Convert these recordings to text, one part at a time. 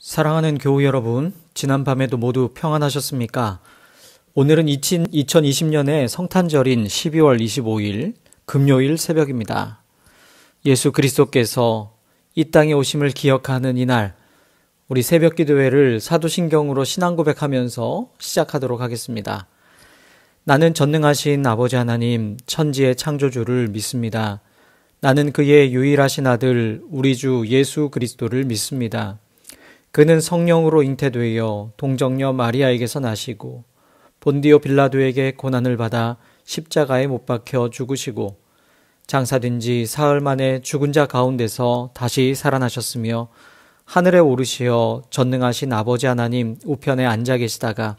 사랑하는 교우 여러분, 지난밤에도 모두 평안하셨습니까? 오늘은 2020년의 성탄절인 12월 25일 금요일 새벽입니다. 예수 그리스도께서 이 땅에 오심을 기억하는 이날, 우리 새벽 기도회를 사도신경으로 신앙 고백하면서 시작하도록 하겠습니다. 나는 전능하신 아버지 하나님, 천지의 창조주를 믿습니다. 나는 그의 유일하신 아들, 우리 주 예수 그리스도를 믿습니다. 그는 성령으로 잉태되어 동정녀 마리아에게서 나시고 본디오 빌라도에게 고난을 받아 십자가에 못 박혀 죽으시고 장사된 지 사흘 만에 죽은 자 가운데서 다시 살아나셨으며 하늘에 오르시어 전능하신 아버지 하나님 우편에 앉아 계시다가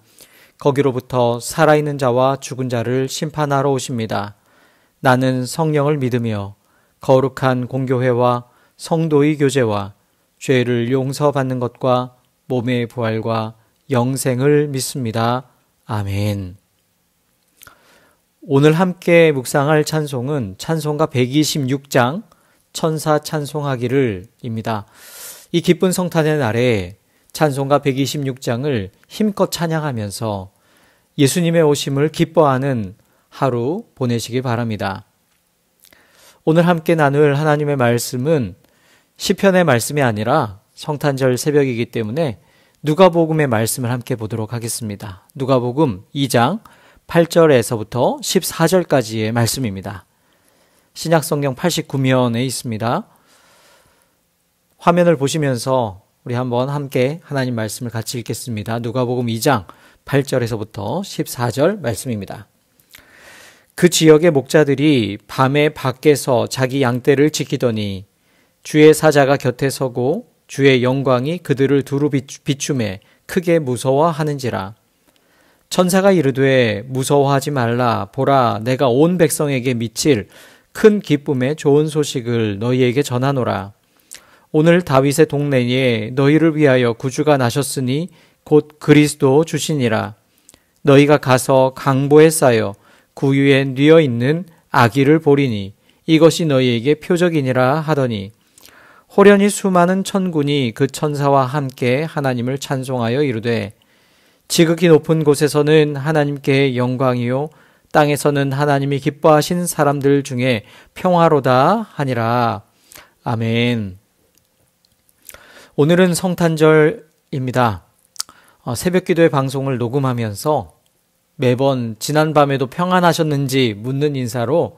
거기로부터 살아있는 자와 죽은 자를 심판하러 오십니다. 나는 성령을 믿으며 거룩한 공교회와 성도의 교제와 죄를 용서받는 것과 몸의 부활과 영생을 믿습니다. 아멘. 오늘 함께 묵상할 찬송은 찬송가 126장 천사 찬송하기를 입니다. 이 기쁜 성탄의 날에 찬송가 126장을 힘껏 찬양하면서 예수님의 오심을 기뻐하는 하루 보내시기 바랍니다. 오늘 함께 나눌 하나님의 말씀은 시편의 말씀이 아니라 성탄절 새벽이기 때문에 누가복음의 말씀을 함께 보도록 하겠습니다. 누가복음 2장 8절에서부터 14절까지의 말씀입니다. 신약성경 89면에 있습니다. 화면을 보시면서 우리 한번 함께 하나님 말씀을 같이 읽겠습니다. 누가복음 2장 8절에서부터 14절 말씀입니다. 그 지역의 목자들이 밤에 밖에서 자기 양떼를 지키더니 주의 사자가 곁에 서고 주의 영광이 그들을 두루 비추매 크게 무서워하는지라. 천사가 이르되 무서워하지 말라. 보라, 내가 온 백성에게 미칠 큰 기쁨의 좋은 소식을 너희에게 전하노라. 오늘 다윗의 동네에 너희를 위하여 구주가 나셨으니 곧 그리스도 주시니라. 너희가 가서 강보에 쌓여 구유에 뉘어 있는 아기를 보리니 이것이 너희에게 표적이니라 하더니 호련히 수많은 천군이 그 천사와 함께 하나님을 찬송하여 이르되 지극히 높은 곳에서는 하나님께 영광이요 땅에서는 하나님이 기뻐하신 사람들 중에 평화로다 하니라. 아멘. 오늘은 성탄절입니다. 새벽 기도의 방송을 녹음하면서 매번 지난밤에도 평안하셨는지 묻는 인사로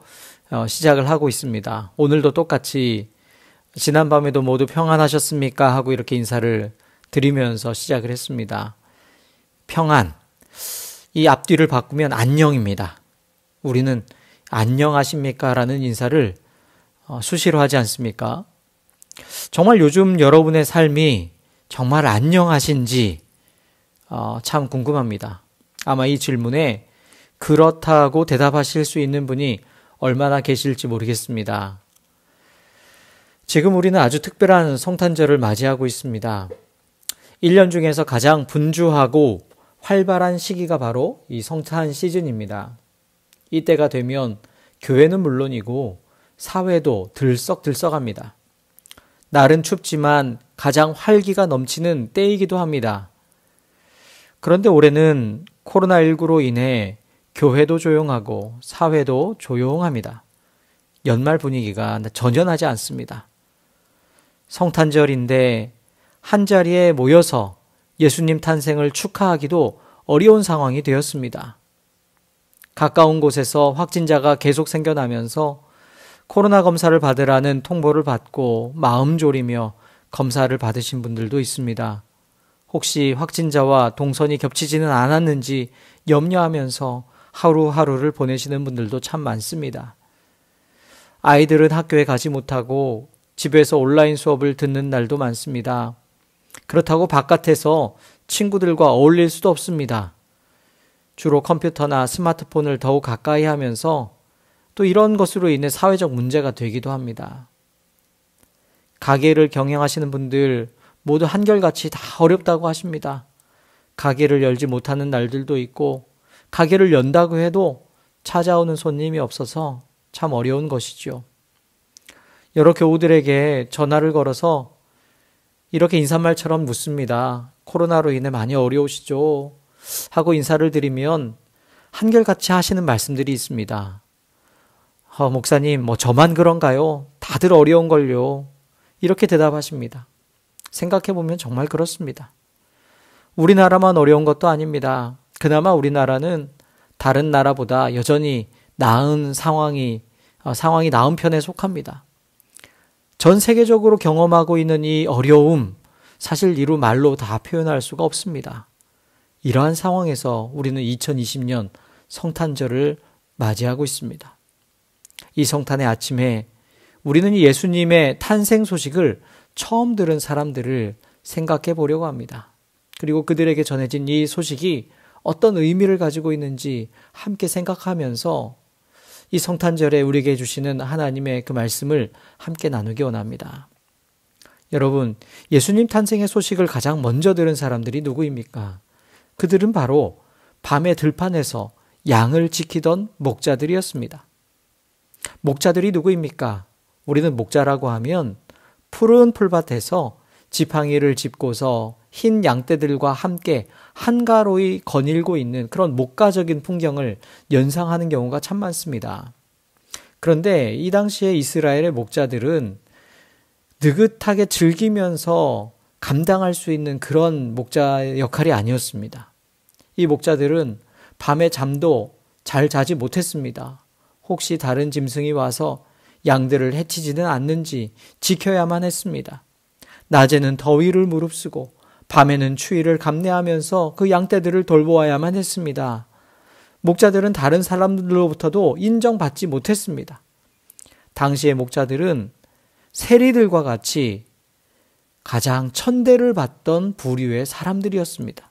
시작을 하고 있습니다. 오늘도 똑같이 지난밤에도 모두 평안하셨습니까? 하고 이렇게 인사를 드리면서 시작을 했습니다. 평안. 이 앞뒤를 바꾸면 안녕입니다. 우리는 안녕하십니까? 라는 인사를 수시로 하지 않습니까? 정말 요즘 여러분의 삶이 정말 안녕하신지 참 궁금합니다. 아마 이 질문에 그렇다고 대답하실 수 있는 분이 얼마나 계실지 모르겠습니다. 지금 우리는 아주 특별한 성탄절을 맞이하고 있습니다. 1년 중에서 가장 분주하고 활발한 시기가 바로 이 성탄 시즌입니다. 이때가 되면 교회는 물론이고 사회도 들썩들썩합니다. 날은 춥지만 가장 활기가 넘치는 때이기도 합니다. 그런데 올해는 코로나19로 인해 교회도 조용하고 사회도 조용합니다. 연말 분위기가 전혀 나지 않습니다. 성탄절인데 한자리에 모여서 예수님 탄생을 축하하기도 어려운 상황이 되었습니다. 가까운 곳에서 확진자가 계속 생겨나면서 코로나 검사를 받으라는 통보를 받고 마음 졸이며 검사를 받으신 분들도 있습니다. 혹시 확진자와 동선이 겹치지는 않았는지 염려하면서 하루하루를 보내시는 분들도 참 많습니다. 아이들은 학교에 가지 못하고 집에서 온라인 수업을 듣는 날도 많습니다. 그렇다고 바깥에서 친구들과 어울릴 수도 없습니다. 주로 컴퓨터나 스마트폰을 더욱 가까이 하면서 또 이런 것으로 인해 사회적 문제가 되기도 합니다. 가게를 경영하시는 분들 모두 한결같이 다 어렵다고 하십니다. 가게를 열지 못하는 날들도 있고 가게를 연다고 해도 찾아오는 손님이 없어서 참 어려운 것이죠. 여러 교우들에게 전화를 걸어서 이렇게 인사말처럼 묻습니다. 코로나로 인해 많이 어려우시죠? 하고 인사를 드리면 한결같이 하시는 말씀들이 있습니다. 목사님, 저만 그런가요? 다들 어려운걸요. 이렇게 대답하십니다. 생각해보면 정말 그렇습니다. 우리나라만 어려운 것도 아닙니다. 그나마 우리나라는 다른 나라보다 여전히 나은 상황이 나은 편에 속합니다. 전 세계적으로 경험하고 있는 이 어려움, 사실 이루 말로 다 표현할 수가 없습니다. 이러한 상황에서 우리는 2020년 성탄절을 맞이하고 있습니다. 이 성탄의 아침에 우리는 이 예수님의 탄생 소식을 처음 들은 사람들을 생각해 보려고 합니다. 그리고 그들에게 전해진 이 소식이 어떤 의미를 가지고 있는지 함께 생각하면서 이 성탄절에 우리에게 주시는 하나님의 그 말씀을 함께 나누기 원합니다. 여러분, 예수님 탄생의 소식을 가장 먼저 들은 사람들이 누구입니까? 그들은 바로 밤의 들판에서 양을 지키던 목자들이었습니다. 목자들이 누구입니까? 우리는 목자라고 하면 푸른 풀밭에서 지팡이를 짚고서 흰 양떼들과 함께 한가로이 거닐고 있는 그런 목가적인 풍경을 연상하는 경우가 참 많습니다. 그런데 이 당시에 이스라엘의 목자들은 느긋하게 즐기면서 감당할 수 있는 그런 목자 역할이 아니었습니다. 이 목자들은 밤에 잠도 잘 자지 못했습니다. 혹시 다른 짐승이 와서 양들을 해치지는 않는지 지켜야만 했습니다. 낮에는 더위를 무릅쓰고 밤에는 추위를 감내하면서 그 양떼들을 돌보아야만 했습니다. 목자들은 다른 사람들로부터도 인정받지 못했습니다. 당시의 목자들은 세리들과 같이 가장 천대를 받던 부류의 사람들이었습니다.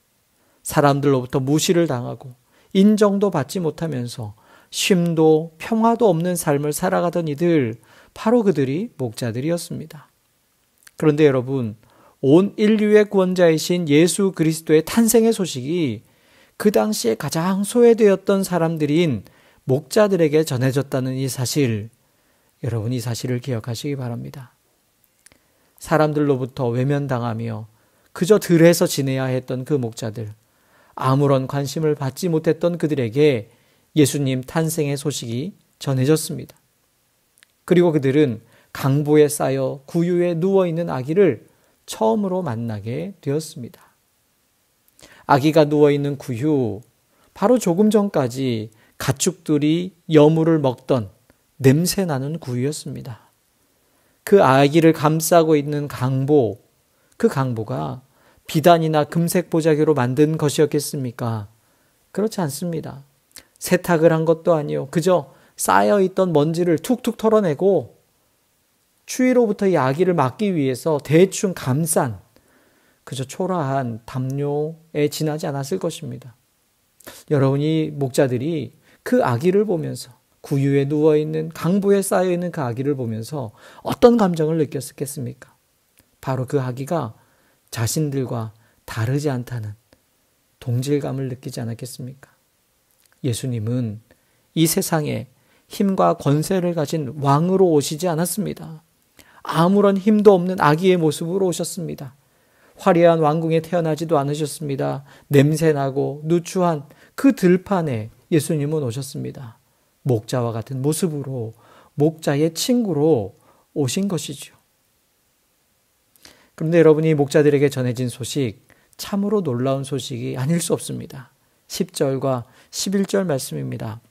사람들로부터 무시를 당하고 인정도 받지 못하면서 쉼도 평화도 없는 삶을 살아가던 이들, 바로 그들이 목자들이었습니다. 그런데 여러분, 온 인류의 구원자이신 예수 그리스도의 탄생의 소식이 그 당시에 가장 소외되었던 사람들인 목자들에게 전해졌다는 이 사실, 여러분 이 사실을 기억하시기 바랍니다. 사람들로부터 외면당하며 그저 들에서 지내야 했던 그 목자들, 아무런 관심을 받지 못했던 그들에게 예수님 탄생의 소식이 전해졌습니다. 그리고 그들은 강보에 쌓여 구유에 누워있는 아기를 처음으로 만나게 되었습니다. 아기가 누워있는 구유, 바로 조금 전까지 가축들이 여물을 먹던 냄새나는 구유였습니다. 그 아기를 감싸고 있는 강보, 그 강보가 비단이나 금색 보자기로 만든 것이었겠습니까? 그렇지 않습니다. 세탁을 한 것도 아니요. 그저 쌓여있던 먼지를 툭툭 털어내고 추위로부터 이 아기를 막기 위해서 대충 감싼 그저 초라한 담요에 지나지 않았을 것입니다. 여러분이 목자들이 그 아기를 보면서 구유에 누워있는 강보에 쌓여있는 그 아기를 보면서 어떤 감정을 느꼈겠습니까? 바로 그 아기가 자신들과 다르지 않다는 동질감을 느끼지 않았겠습니까? 예수님은 이 세상에 힘과 권세를 가진 왕으로 오시지 않았습니다. 아무런 힘도 없는 아기의 모습으로 오셨습니다. 화려한 왕궁에 태어나지도 않으셨습니다. 냄새나고 누추한 그 들판에 예수님은 오셨습니다. 목자와 같은 모습으로, 목자의 친구로 오신 것이죠. 그런데 여러분이 목자들에게 전해진 소식, 참으로 놀라운 소식이 아닐 수 없습니다. 10절과 11절 말씀입니다.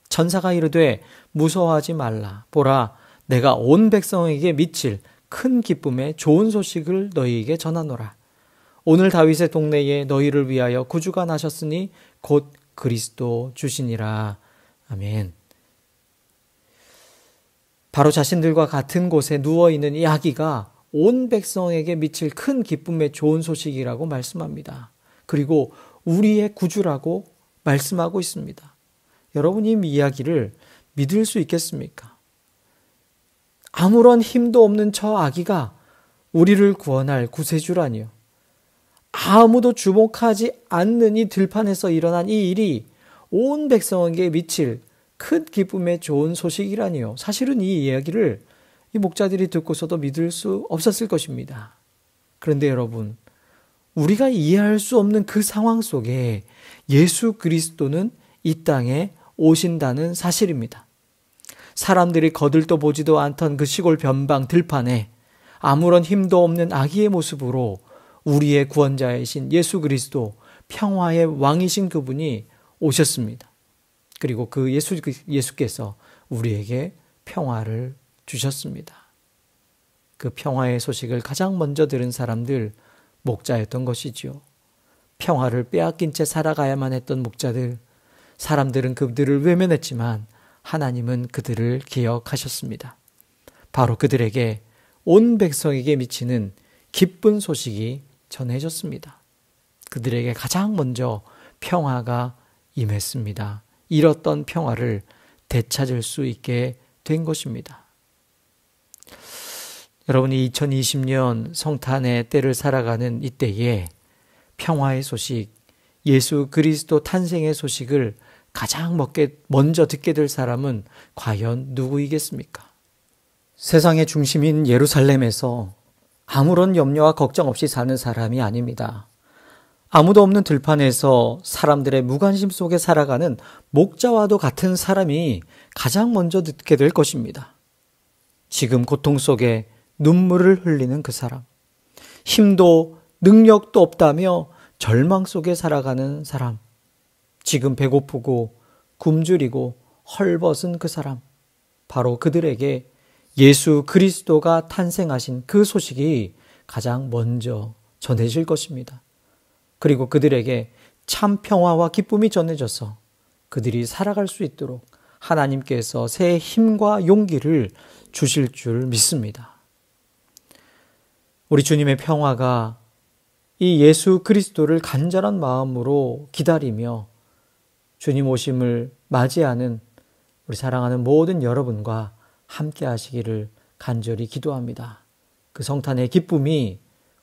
천사가 이르되 무서워하지 말라. 보라, 내가 온 백성에게 미칠 큰 기쁨의 좋은 소식을 너희에게 전하노라. 오늘 다윗의 동네에 너희를 위하여 구주가 나셨으니 곧 그리스도 주시니라. 아멘. 바로 자신들과 같은 곳에 누워있는 이 아기가 온 백성에게 미칠 큰 기쁨의 좋은 소식이라고 말씀합니다. 그리고 우리의 구주라고 말씀하고 있습니다. 여러분이 이 이야기를 믿을 수 있겠습니까? 아무런 힘도 없는 저 아기가 우리를 구원할 구세주라니요. 아무도 주목하지 않는 이 들판에서 일어난 이 일이 온 백성에게 미칠 큰 기쁨의 좋은 소식이라니요. 사실은 이 이야기를 이 목자들이 듣고서도 믿을 수 없었을 것입니다. 그런데 여러분, 우리가 이해할 수 없는 그 상황 속에 예수 그리스도는 이 땅에 오신다는 사실입니다. 사람들이 거들떠 보지도 않던 그 시골 변방 들판에 아무런 힘도 없는 아기의 모습으로 우리의 구원자이신 예수 그리스도, 평화의 왕이신 그분이 오셨습니다. 그리고 그 예수께서 우리에게 평화를 주셨습니다. 그 평화의 소식을 가장 먼저 들은 사람들, 목자였던 것이지요. 평화를 빼앗긴 채 살아가야만 했던 목자들, 사람들은 그들을 외면했지만 하나님은 그들을 기억하셨습니다. 바로 그들에게, 온 백성에게 미치는 기쁜 소식이 전해졌습니다. 그들에게 가장 먼저 평화가 임했습니다. 잃었던 평화를 되찾을 수 있게 된 것입니다. 여러분이 2020년 성탄의 때를 살아가는 이때에 평화의 소식, 예수 그리스도 탄생의 소식을 가장 먼저 듣게 될 사람은 과연 누구이겠습니까? 세상의 중심인 예루살렘에서 아무런 염려와 걱정 없이 사는 사람이 아닙니다. 아무도 없는 들판에서 사람들의 무관심 속에 살아가는 목자와도 같은 사람이 가장 먼저 듣게 될 것입니다. 지금 고통 속에 눈물을 흘리는 그 사람, 힘도 능력도 없다며 절망 속에 살아가는 사람, 지금 배고프고 굶주리고 헐벗은 그 사람, 바로 그들에게 예수 그리스도가 탄생하신 그 소식이 가장 먼저 전해질 것입니다. 그리고 그들에게 참 평화와 기쁨이 전해져서 그들이 살아갈 수 있도록 하나님께서 새 힘과 용기를 주실 줄 믿습니다. 우리 주님의 평화가 이 예수 그리스도를 간절한 마음으로 기다리며 주님 오심을 맞이하는 우리 사랑하는 모든 여러분과 함께 하시기를 간절히 기도합니다. 그 성탄의 기쁨이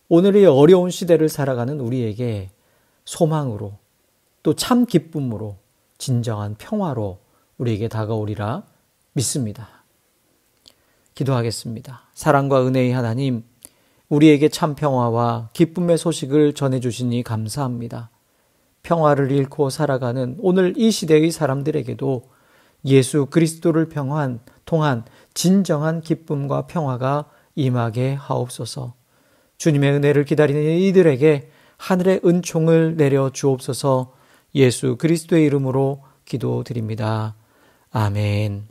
오늘의 어려운 시대를 살아가는 우리에게 소망으로, 또 참 기쁨으로, 진정한 평화로 우리에게 다가오리라 믿습니다. 기도하겠습니다. 사랑과 은혜의 하나님, 우리에게 참 평화와 기쁨의 소식을 전해주시니 감사합니다. 평화를 잃고 살아가는 오늘 이 시대의 사람들에게도 예수 그리스도를 통한 진정한 기쁨과 평화가 임하게 하옵소서. 주님의 은혜를 기다리는 이들에게 하늘의 은총을 내려 주옵소서. 예수 그리스도의 이름으로 기도드립니다. 아멘.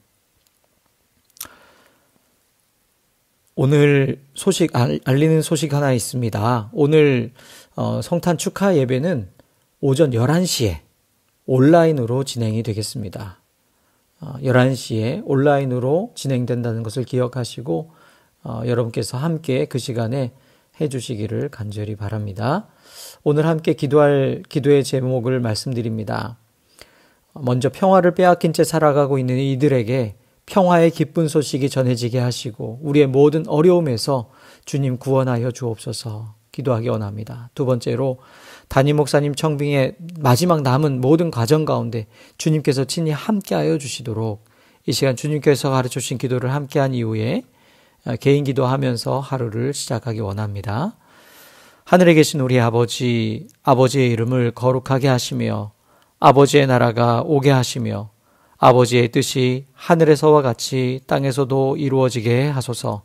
오늘 알리는 소식 하나 있습니다. 오늘 성탄 축하 예배는 오전 11시에 온라인으로 진행이 되겠습니다. 11시에 온라인으로 진행된다는 것을 기억하시고 여러분께서 함께 그 시간에 해주시기를 간절히 바랍니다. 오늘 함께 기도할 기도의 제목을 말씀드립니다. 먼저 평화를 빼앗긴 채 살아가고 있는 이들에게 평화의 기쁜 소식이 전해지게 하시고 우리의 모든 어려움에서 주님 구원하여 주옵소서 기도하기 원합니다. 두 번째로 담임 목사님 청빙의 마지막 남은 모든 과정 가운데 주님께서 친히 함께하여 주시도록 이 시간 주님께서 가르쳐 주신 기도를 함께한 이후에 개인 기도하면서 하루를 시작하기 원합니다. 하늘에 계신 우리 아버지, 아버지의 이름을 거룩하게 하시며 아버지의 나라가 오게 하시며 아버지의 뜻이 하늘에서와 같이 땅에서도 이루어지게 하소서.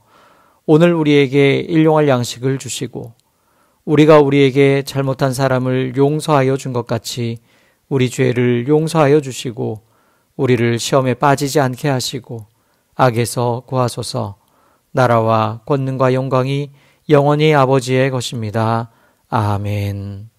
오늘 우리에게 일용할 양식을 주시고 우리가 우리에게 잘못한 사람을 용서하여 준 것 같이 우리 죄를 용서하여 주시고 우리를 시험에 빠지지 않게 하시고 악에서 구하소서. 나라와 권능과 영광이 영원히 아버지의 것입니다. 아멘.